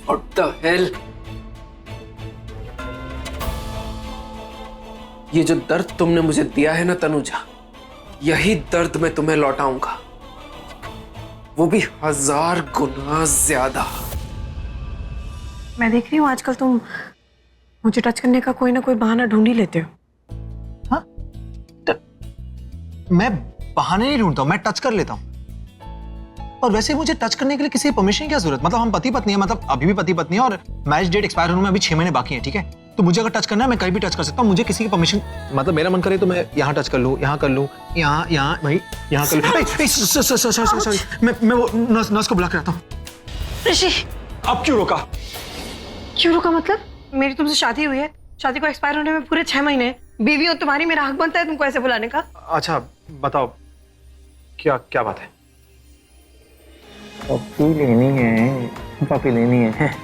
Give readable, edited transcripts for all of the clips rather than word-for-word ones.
What the hell? ये जो दर्द तुमने मुझे दिया है ना तनुजा, यही दर्द मैं तुम्हें लौटाऊंगा, वो भी 1000 गुना ज्यादा। मैं देख रही हूँ आजकल तुम मुझे टच करने का कोई ना कोई बहाना ढूंढ ही लेते हो। हाँ? मैं बहाने नहीं ढूंढता हूँ, मैं टच कर लेता हूँ। और वैसे मुझे टच करने के लिए किसी परमिशन की क्या जरूरत? मतलब हम पति पत्नी हैं, मतलब अभी भी पति पत्नी है और मैरिज डेट एक्सपायर होने में अभी 6 महीने बाकी हैं, ठीक है? तो मुझे अगर टच करना है मैं कहीं भी टच कर सकता हूँ, मुझे किसी की परमिशन, मतलब मेरा मन करे तो मैं यहाँ टच कर लूँ, यहाँ कर लूँ, यहाँ भाई यहाँ कर लूँ। सॉरी, मैं वो नर्स को बुला के आता हूँ। ऋषि, अब क्यों रोका? क्यों रोका मतलब? मेरी तुमसे शादी हुई है, शादी को एक्सपायर होने में पूरे 6 महीने हैं। बीवी हो तुम्हारी, मेरा हक बनता है तुमको ऐसे बुलाने का। अच्छा बताओ, क्या क्या बात है? पप्पी लेनी है, पप्पी लेनी है।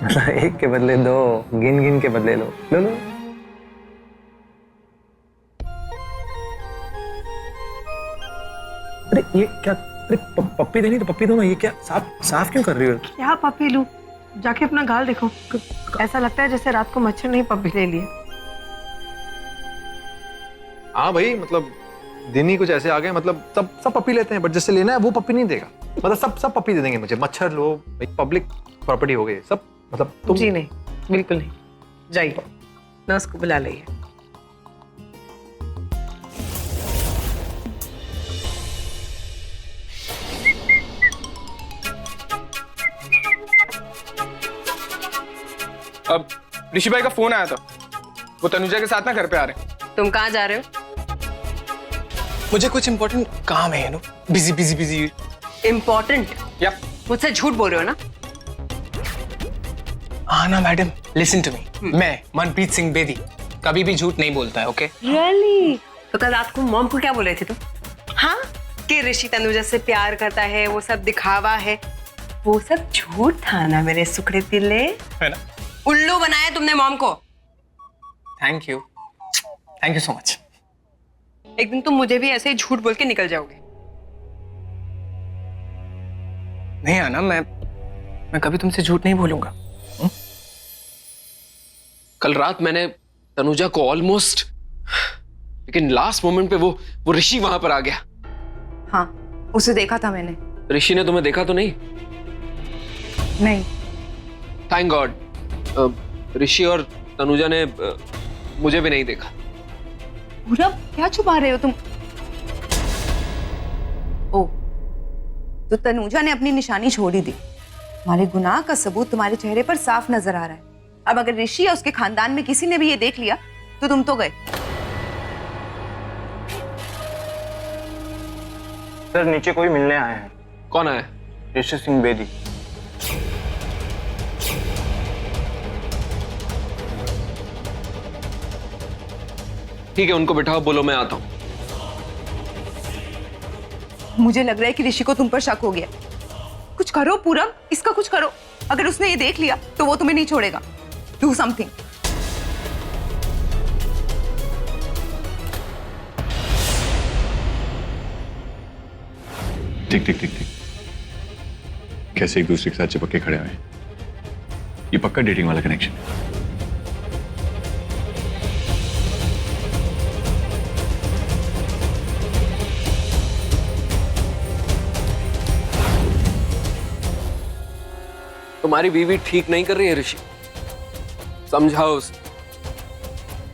मतलब एक के बदले दो, गिन गिन के बदले लो, लो लो। अरे ये क्या? अरे पप्पी देनी तो पप्पी दो ना, ये क्या साफ साफ क्यों कर रही हो? क्या पप्पी लूं? जाके अपना गाल देखो, ऐसा लगता है जैसे रात को मच्छर नहीं पप्पी ले लिए। हाँ भाई, मतलब दिन ही कुछ ऐसे आ गए, मतलब सब पप्पी लेते हैं, बट जिससे लेना है वो पप्पी नहीं देगा। मतलब सब पप्पी दे देंगे मुझे। मच्छर लो, पब्लिक प्रॉपर्टी हो गई सब, मतलब तुम। जी नहीं, बिल्कुल नहीं। जाइए, नर्स को बुला लाइए। अब ऋषि भाई का फोन आया था, वो तनुजा के साथ ना घर पे आ रहे हैं। तुम कहाँ जा रहे हो? मुझे कुछ इंपॉर्टेंट काम है, नो बिजी। इम्पोर्टेंट? या मुझसे झूठ बोल रहे हो ना? हाँ ना मैडम, लिसन टू मी। मैं मनप्रीत सिंह बेदी कभी भी झूठ नहीं बोलता है, ओके? रियली? तो कल रात को मॉम को क्या बोल रहे थे तुम? हाँ, कि ऋषि तनुजा से प्यार करता है, वो सब दिखावा है। वो सब झूठ था ना मेरे सुखड़े तिल्ले? है ना? उल्लू बनाया तुमने मॉम को। Thank you so much. एक दिन तुम मुझे भी ऐसे ही झूठ बोल के निकल जाओगे। नहीं आना, मैं कभी तुमसे झूठ नहीं बोलूंगा। कल रात मैंने तनुजा को ऑलमोस्ट, लेकिन लास्ट मोमेंट पे वो ऋषि वहां पर आ गया। हाँ, उसे देखा था मैंने। ऋषि ने तुम्हें देखा तो नहीं? नहीं। Thank God. ऋषि और तनुजा ने मुझे भी नहीं देखा। पूरा क्या छुपा रहे हो तुम? ओ, तो तनुजा ने अपनी निशानी छोड़ ही दी। तुम्हारे गुनाह का सबूत तुम्हारे चेहरे पर साफ नजर आ रहा है। अब अगर ऋषि या उसके खानदान में किसी ने भी ये देख लिया तो तुम तो गए। सर नीचे कोई मिलने आए हैं। कौन आया? ऋषि सिंह बेदी। ठीक है, उनको बिठाओ, बोलो मैं आता हूं। मुझे लग रहा है कि ऋषि को तुम पर शक हो गया। कुछ करो पूरब, इसका कुछ करो। अगर उसने ये देख लिया तो वो तुम्हें नहीं छोड़ेगा। Do something. ठीक। कैसे एक दूसरे के साथ चिपक के खड़े हुए हैं। ये पक्का डेटिंग वाला कनेक्शन है। तुम्हारी बीवी ठीक नहीं कर रही है ऋषि, समझाओ उसे,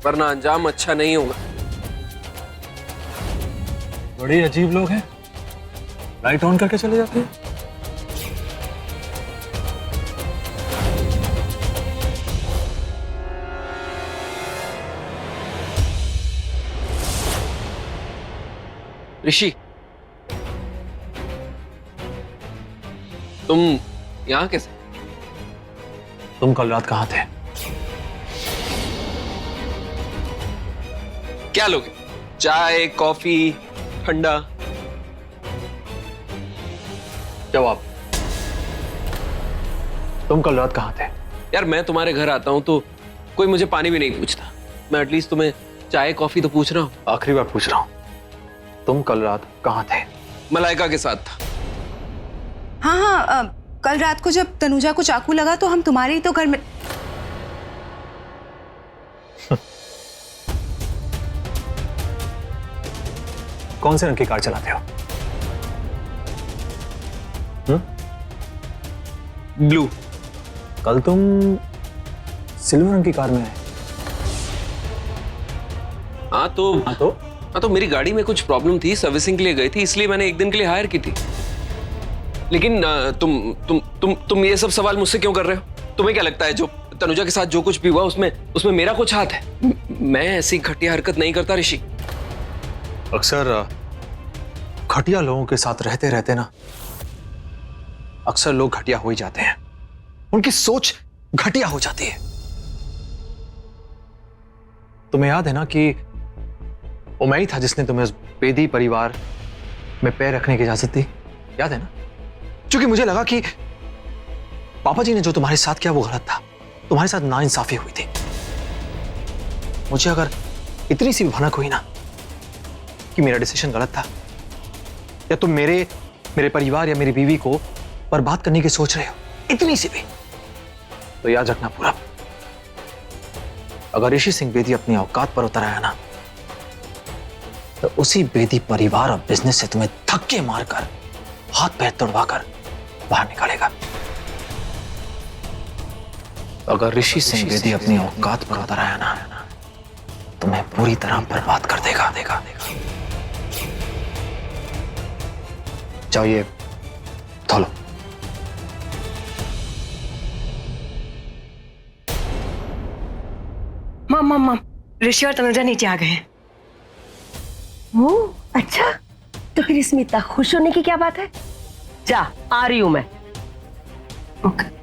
वरना अंजाम अच्छा नहीं होगा। बड़े अजीब लोग हैं, लाइट ऑन करके चले जाते हैं। ऋषि, तुम यहां कैसे? तुम कल रात कहाँ थे? क्या लोगे? चाय, कॉफी, ठंडा? जवाब। तुम कल रात कहाँ थे? यार मैं तुम्हारे घर आता हूं तो कोई मुझे पानी भी नहीं पूछता। मैं एटलीस्ट तुम्हें चाय कॉफी तो पूछ रहा हूं। आखिरी बार पूछ रहा हूं, तुम कल रात कहाँ थे? मलाइका के साथ था। हाँ, कल रात को जब तनुजा को चाकू लगा तो हम तुम्हारे ही तो घर में। कौन से रंग की कार चलाते हो? ब्लू। कल तुम सिल्वर रंग की कार में आए। हाँ तो मेरी गाड़ी में कुछ प्रॉब्लम थी, सर्विसिंग के लिए गई थी, इसलिए मैंने एक दिन के लिए हायर की थी। लेकिन तुम ये सब सवाल मुझसे क्यों कर रहे हो? तुम्हें क्या लगता है जो तनुजा के साथ जो कुछ भी हुआ उसमें मेरा कुछ हाथ है? मैं ऐसी घटिया हरकत नहीं करता ऋषि। अक्सर घटिया लोगों के साथ रहते रहते ना अक्सर लोग घटिया हो ही जाते हैं, उनकी सोच घटिया हो जाती है। तुम्हें याद है ना कि वो मैं ही था जिसने तुम्हें उस बेदी परिवार में पैर रखने की इजाजत दी, याद है ना? क्योंकि मुझे लगा कि पापा जी ने जो तुम्हारे साथ किया वो गलत था, तुम्हारे साथ नाइंसाफी हुई थी। मुझे अगर इतनी सी भी भनक हुई ना कि मेरा डिसीजन गलत था या तुम मेरे परिवार या मेरी बीवी को बर्बाद करने की सोच रहे हो, इतनी सी भी, तो याद रखना पूरा, अगर ऋषि सिंह बेदी अपनी औकात पर उतर आया ना तो उसी बेदी परिवार और बिजनेस से तुम्हें धक्के मारकर हाथ पैर तोड़वाकर बाहर निकालेगा। अगर ऋषि सिंह बेदी अपनी औकात पर उतर आया ना तुम्हें पूरी तरह बर्बाद कर देगा। जाओ ये धो लो। मम ऋषि और तनुजा नीचे आ गए हैं। ओह अच्छा, तो फिर इसमें इतना खुश होने की क्या बात है? जा, आ रही हूं मैं। ओके।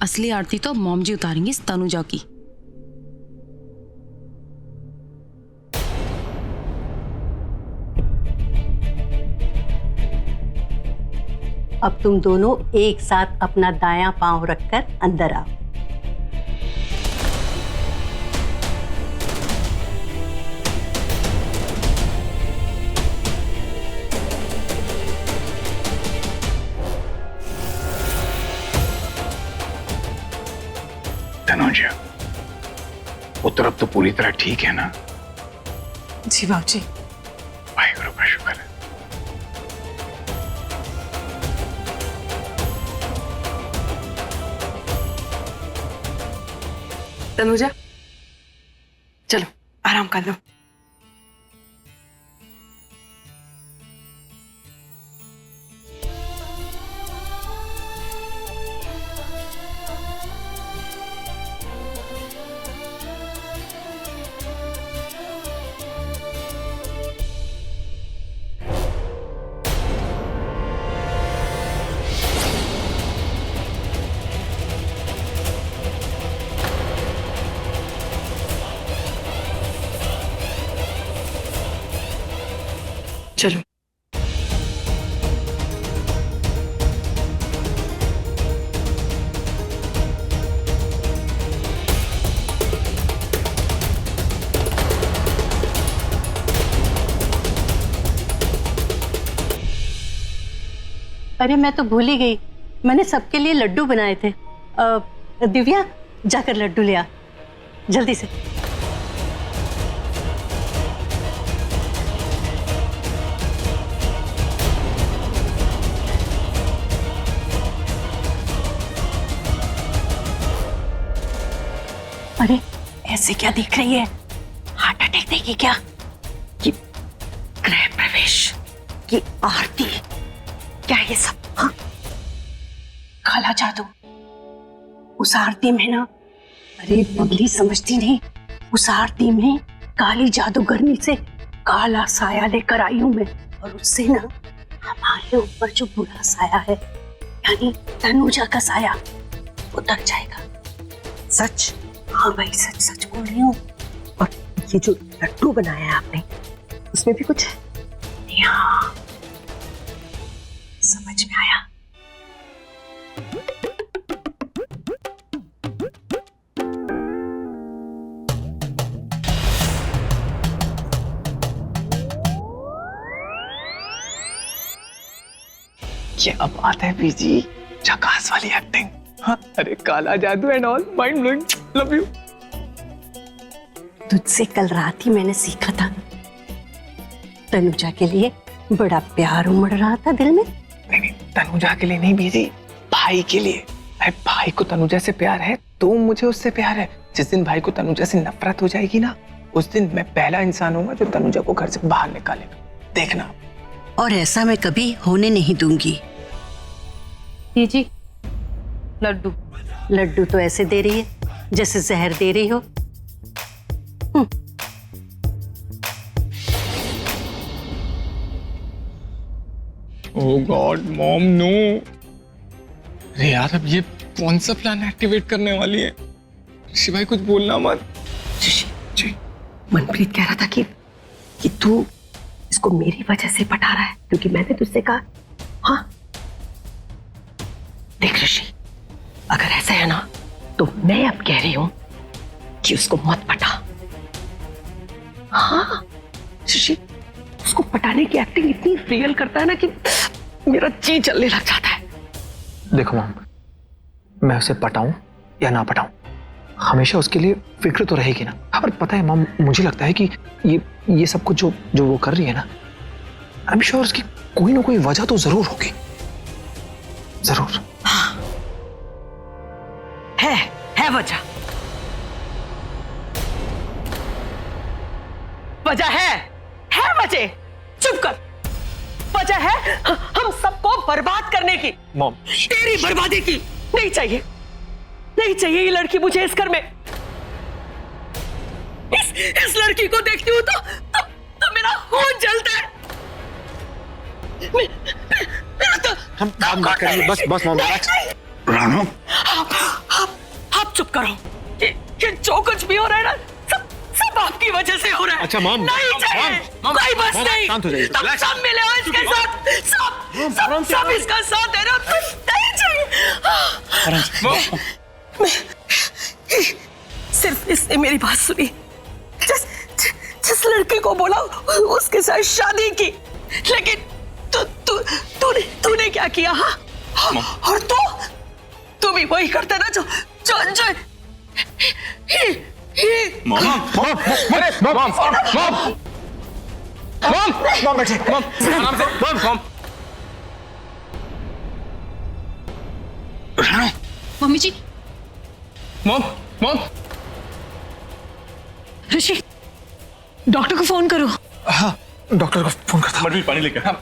असली आरती तो मॉम जी उतारेंगी इस तनुजा की। अब तुम दोनों एक साथ अपना दायां पांव रखकर अंदर आओ। तनुजा, वो तरफ तो पूरी तरह ठीक है ना? जी बाबूजी। वाहिगुरु का शुक्र है। तनुजा चलो आराम कर लो। चलो अरे मैं तो भूल ही गई, मैंने सबके लिए लड्डू बनाए थे। दिव्या जाकर लड्डू ले आ जल्दी से। अरे ऐसे क्या दिख रही है? हार्ट अटैक देगी क्या? ये गृह प्रवेश, ये आरती, क्या ये सब? हाँ? काला जादू, उस आरती में ना, अरे पगली समझती नहीं, उस आरती में काली जादूगरनी से काला साया लेकर आई हूं मैं, और उससे ना हमारे ऊपर जो बुरा साया है, यानी तनुजा का साया, उतर जाएगा। सच? हाँ भाई, सच सच बोल रही हूँ। और ये जो लड्डू बनाया है आपने, उसमें भी कुछ है? हाँ, समझ में आया। क्या बात है बीजी, झकास वाली एक्टिंग। हाँ, अरे काला जादू and all, mind blowing, love you. तुझसे कल रात ही मैंने सीखा था। तनुजा के लिए बड़ा प्यार उमड़ रहा था दिल में। नहीं, तनुजा के लिए नहीं बीजी, भाई के लिए। अरे भाई को तनुजा से प्यार है तो मुझे उससे प्यार है। जिस दिन भाई को तनुजा से नफरत हो जाएगी ना, उस दिन मैं पहला इंसान हूँ जो तनुजा को घर से बाहर निकालेगा, देखना। और ऐसा मैं कभी होने नहीं दूंगी। जी लड्डू। लड्डू तो ऐसे दे रही है जैसे जहर दे रही हो। ओह गॉड मॉम, नो। अरे यार, अब ये कौन सा प्लान एक्टिवेट करने वाली है? ऋषि भाई कुछ बोलना मत। जी, मनप्रीत कह रहा था कि तू इसको मेरी वजह से पटा रहा है, क्योंकि मैंने तुझसे कहा। हाँ देख ऋषि, अगर ऐसा है ना, तो मैं अब कह रही हूं कि उसको मत पटा। हाँ ऋषि, उसको पटाने की एक्टिंग इतनी रियल करता है ना कि मेरा जी जलने लग जाता है। देखो मॉम, मैं उसे पटाऊं या ना पटाऊं, हमेशा उसके लिए फिक्र तो रहेगी ना। और पता है मॉम, मुझे लगता है कि ये सब कुछ जो वो कर रही है ना, आई एम श्योर उसकी कोई ना कोई वजह तो जरूर होगी, जरूर। हाँ, है वजह। वजह है वजह। चुप कर। वजह है हम सबको बर्बाद करने की। मॉम, तेरी बर्बादी की। नहीं चाहिए, नहीं चाहिए ये लड़की मुझे इस घर में। इस लड़की को देखती हूँ तो मेरा खून जलता है। मेरा तो हम बात करेंगे, बस मॉम रिलैक्स। राणा, आप चुप करो। कि जो कुछ भी हो रहा है ना, सब आपकी वजह से हो रहा है। अच्छा मॉम, नहीं चाहिए, कोई बस नहीं। शांत हो जाइए, तुम सब मिले हो इसके साथ, सब इसका साथ दे रहे हो। नहीं चाहिए। सिर्फ इसने मेरी बात सुनी, जिस लड़के को बोला उसके साथ शादी की, लेकिन तूने क्या किया? हाँ, और तू भी वही करता ना जो मॉम बैठे, मॉम आराम से, मॉम। मम्मी जी। मॉम। ऋषि, डॉक्टर को फोन करो। हाँ, डॉक्टर को फोन करता हूँ। मनप्रीत पानी लेकर। हाँ।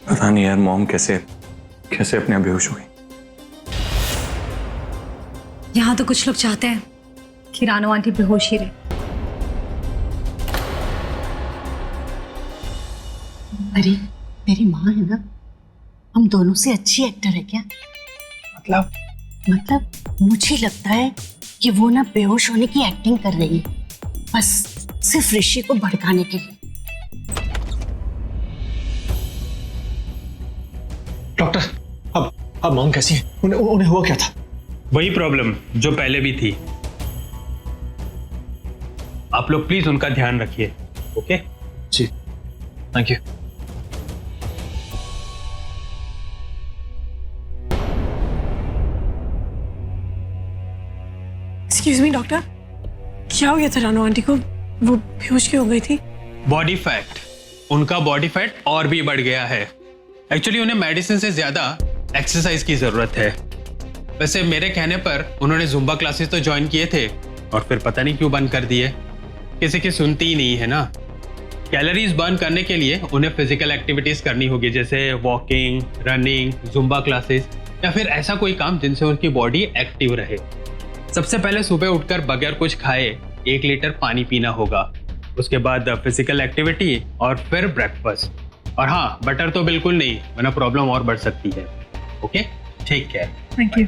पता नहीं यार, मॉम कैसे अपने आप बेहोश हो गई। यहाँ तो कुछ लोग चाहते हैं कि रानो आंटी बेहोश ही रहे। अरे मेरी माँ है ना, हम दोनों से अच्छी एक्टर है क्या? मतलब मुझे लगता है कि वो ना बेहोश होने की एक्टिंग कर रही है, बस सिर्फ ऋषि को भड़काने के लिए। डॉक्टर, अब मॉम कैसी है? उन्हें हुआ क्या था? वही प्रॉब्लम जो पहले भी थी। आप लोग प्लीज उनका ध्यान रखिए। ओके जी, thank you. Excuse me doctor, क्या हो गया था रानू आंटी को? वो बेहोश क्यों हो गई थी? बॉडी फैट, उनका बॉडी फैट और भी बढ़ गया है। एक्चुअली उन्हें मेडिसिन से ज्यादा एक्सरसाइज की जरूरत है। वैसे मेरे कहने पर उन्होंने जुम्बा क्लासेस तो ज्वाइन किए थे और फिर पता नहीं क्यों बंद कर दिए। किसी की सुनती ही नहीं है ना। कैलोरीज बर्न करने के लिए उन्हें फिजिकल एक्टिविटीज करनी होगी, जैसे वॉकिंग, रनिंग, जुम्बा क्लासेस या फिर ऐसा कोई काम जिनसे उनकी बॉडी एक्टिव रहे। सबसे पहले सुबह उठकर बगैर कुछ खाए 1 लीटर पानी पीना होगा, उसके बाद फिजिकल एक्टिविटी और फिर ब्रेकफास्ट। और हाँ, बटर तो बिल्कुल नहीं, वरना प्रॉब्लम और बढ़ सकती है। ओके, ठीक है, thank you.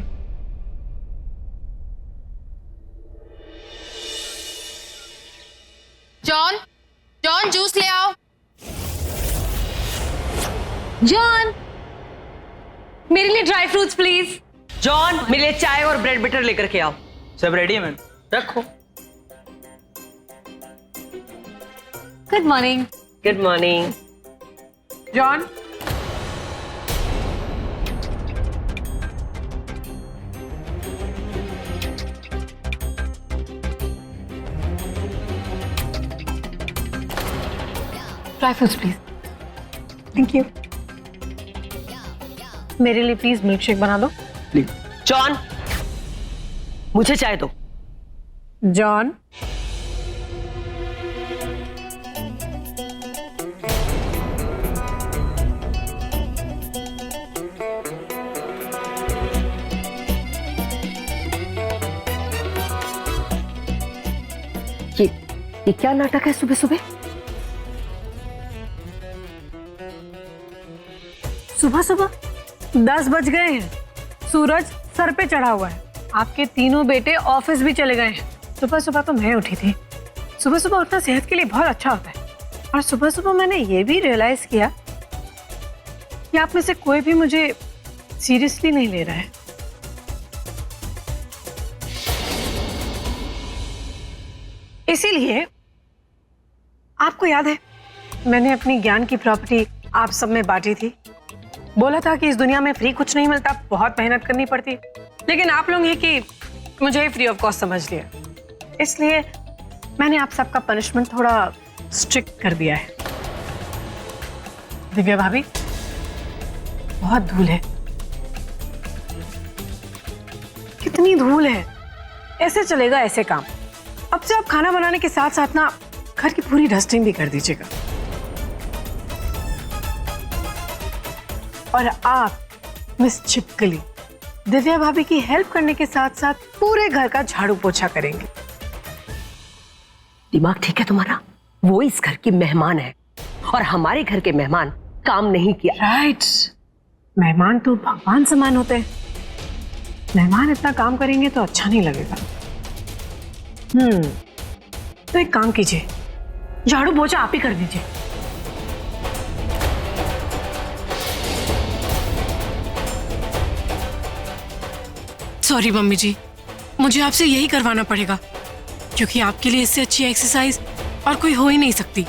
John, John juice ले आओ। जॉन, मेरे लिए ड्राई फ्रूट्स प्लीज। जॉन, मेरे लिए चाय और ब्रेड बटर लेकर के आओ। सब रेडी है मैम, रखो। Good morning. Good morning. John, dry fruits please. Thank you. मेरे लिए प्लीज मिल्क शेक बना दो। जॉन, मुझे चाय दो। जॉन, ये क्या नाटक है सुबह सुबह? सुबह सुबह 10 बज गए हैं, सूरज सर पे चढ़ा हुआ है, आपके तीनों बेटे ऑफिस भी चले गए हैं। सुबह सुबह तो मैं उठी थी। सुबह सुबह उठना सेहत के लिए बहुत अच्छा होता है। और सुबह सुबह मैंने ये भी रियलाइज किया कि आप में से कोई भी मुझे सीरियसली नहीं ले रहा है। इसीलिए आपको याद है, मैंने अपनी ज्ञान की प्रॉपर्टी आप सब में बांटी थी। बोला था कि इस दुनिया में फ्री कुछ नहीं मिलता, बहुत मेहनत करनी पड़ती। लेकिन आप लोग ये कि मुझे फ्री ऑफ कॉस्ट समझ लिया, इसलिए मैंने आप सबका पनिशमेंट थोड़ा स्ट्रिक्ट कर दिया है। दिव्या भाभी, बहुत धूल है, कितनी धूल है। ऐसे चलेगा ऐसे काम? अब से आप खाना बनाने के साथ साथ ना घर की पूरी डस्टिंग भी कर दीजिएगा। और आप मिस छिपकली दिव्या भाभी की हेल्प करने के साथ साथ पूरे घर का झाड़ू पोछा करेंगे। दिमाग ठीक है तुम्हारा? वो इस घर की मेहमान है और हमारे घर के मेहमान काम नहीं किया। राइट, मेहमान तो भगवान समान होते हैं। मेहमान इतना काम करेंगे तो अच्छा नहीं लगेगा। तो एक काम कीजिए, झाड़ू पोछा आप ही कर दीजिए। सॉरी मम्मी जी, मुझे आपसे यही करवाना पड़ेगा, क्योंकि आपके लिए इससे अच्छी एक्सरसाइज और कोई हो ही नहीं सकती।